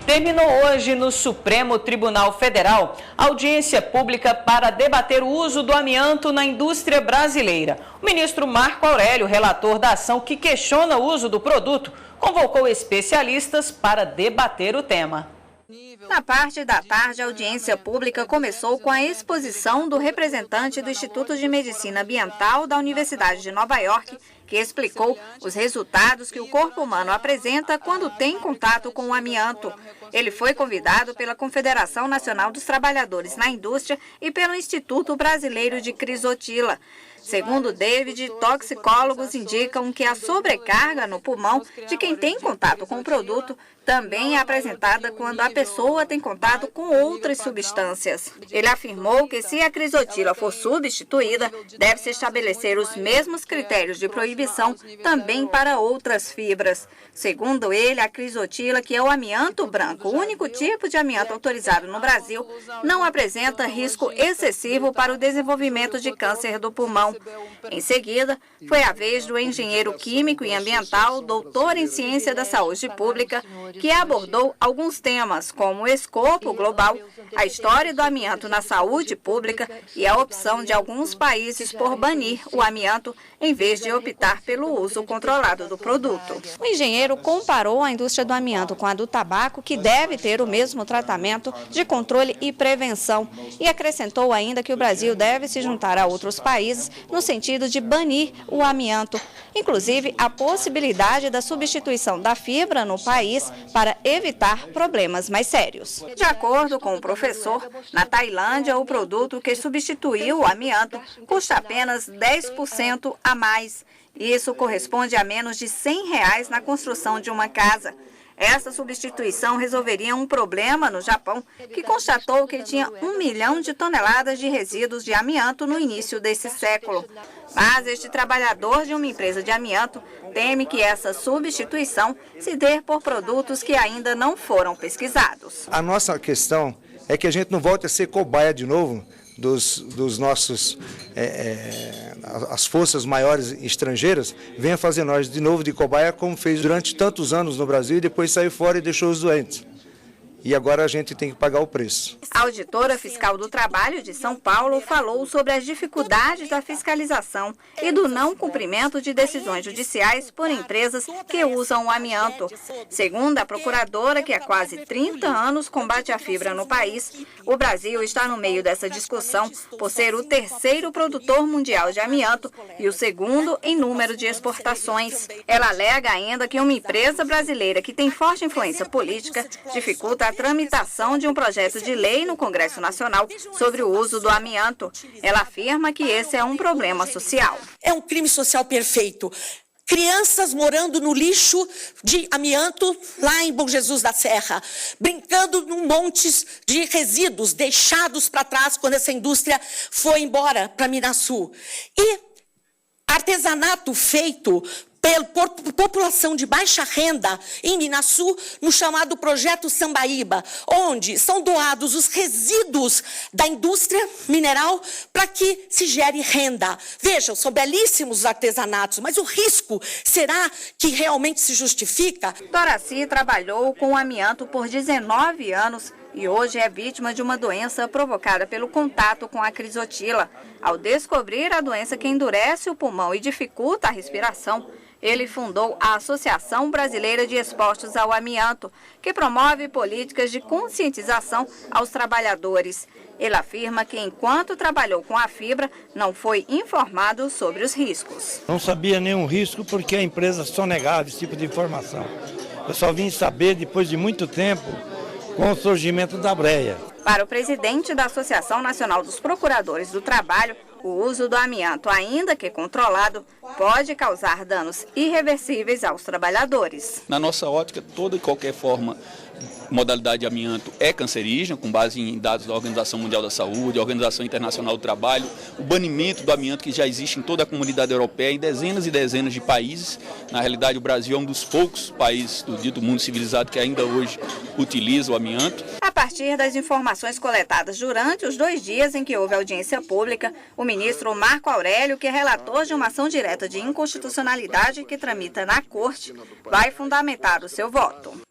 Terminou hoje no Supremo Tribunal Federal a audiência pública para debater o uso do amianto na indústria brasileira. O ministro Marco Aurélio, relator da ação que questiona o uso do produto, convocou especialistas para debater o tema. Na parte da tarde, a audiência pública começou com a exposição do representante do Instituto de Medicina Ambiental da Universidade de Nova York, que explicou os resultados que o corpo humano apresenta quando tem contato com o amianto. Ele foi convidado pela Confederação Nacional dos Trabalhadores na Indústria e pelo Instituto Brasileiro de Crisotila. Segundo David, toxicólogos indicam que a sobrecarga no pulmão de quem tem contato com o produto também é apresentada quando a pessoa tem contato com outras substâncias. Ele afirmou que se a crisotila for substituída, deve-se estabelecer os mesmos critérios de proibição também para outras fibras. Segundo ele, a crisotila, que é o amianto branco, o único tipo de amianto autorizado no Brasil, não apresenta risco excessivo para o desenvolvimento de câncer do pulmão. Em seguida, foi a vez do engenheiro químico e ambiental, doutor em ciência da saúde pública, que abordou alguns temas, como o escopo global, a história do amianto na saúde pública e a opção de alguns países por banir o amianto em vez de optar pelo uso controlado do produto. O engenheiro comparou a indústria do amianto com a do tabaco, que deve ter o mesmo tratamento de controle e prevenção, e acrescentou ainda que o Brasil deve se juntar a outros países no sentido de banir o amianto, inclusive a possibilidade da substituição da fibra no país para evitar problemas mais sérios. De acordo com o professor, na Tailândia, o produto que substituiu o amianto custa apenas 10% a mais. Isso corresponde a menos de R$100 na construção de uma casa. Essa substituição resolveria um problema no Japão, que constatou que tinha 1 milhão de toneladas de resíduos de amianto no início desse século. Mas este trabalhador de uma empresa de amianto teme que essa substituição se dê por produtos que ainda não foram pesquisados. A nossa questão é que a gente não volte a ser cobaia de novo dos nossos, as forças maiores estrangeiras, venha fazer nós de novo de cobaia, como fez durante tantos anos no Brasil, e depois saiu fora e deixou os doentes. E agora a gente tem que pagar o preço. A auditora fiscal do trabalho de São Paulo falou sobre as dificuldades da fiscalização e do não cumprimento de decisões judiciais por empresas que usam o amianto. Segundo a procuradora, que há quase 30 anos combate a fibra no país, o Brasil está no meio dessa discussão por ser o terceiro produtor mundial de amianto e o segundo em número de exportações. Ela alega ainda que uma empresa brasileira que tem forte influência política dificulta a tramitação de um projeto de lei no Congresso Nacional sobre o uso do amianto. Ela afirma que esse é um problema social. É um crime social perfeito. Crianças morando no lixo de amianto lá em Bom Jesus da Serra, brincando num monte de resíduos deixados para trás quando essa indústria foi embora para Minasul. E artesanato feito por população de baixa renda em Minasul, no chamado Projeto Sambaíba, onde são doados os resíduos da indústria mineral para que se gere renda. Vejam, são belíssimos os artesanatos, mas o risco, será que realmente se justifica? Doraci trabalhou com amianto por 19 anos e hoje é vítima de uma doença provocada pelo contato com a crisotila. Ao descobrir a doença que endurece o pulmão e dificulta a respiração, ele fundou a Associação Brasileira de Expostos ao Amianto, que promove políticas de conscientização aos trabalhadores. Ele afirma que, enquanto trabalhou com a fibra, não foi informado sobre os riscos. Não sabia nenhum risco porque a empresa sonegava esse tipo de informação. Eu só vim saber depois de muito tempo, com o surgimento da breia. Para o presidente da Associação Nacional dos Procuradores do Trabalho, o uso do amianto, ainda que controlado, pode causar danos irreversíveis aos trabalhadores. Na nossa ótica, toda e qualquer modalidade de amianto é cancerígena, com base em dados da Organização Mundial da Saúde, Organização Internacional do Trabalho, o banimento do amianto que já existe em toda a comunidade europeia, em dezenas e dezenas de países. Na realidade, o Brasil é um dos poucos países do dito mundo civilizado que ainda hoje utiliza o amianto. A partir das informações coletadas durante os 2 dias em que houve audiência pública, o ministro Marco Aurélio, que é relator de uma ação direta de inconstitucionalidade que tramita na Corte, vai fundamentar o seu voto.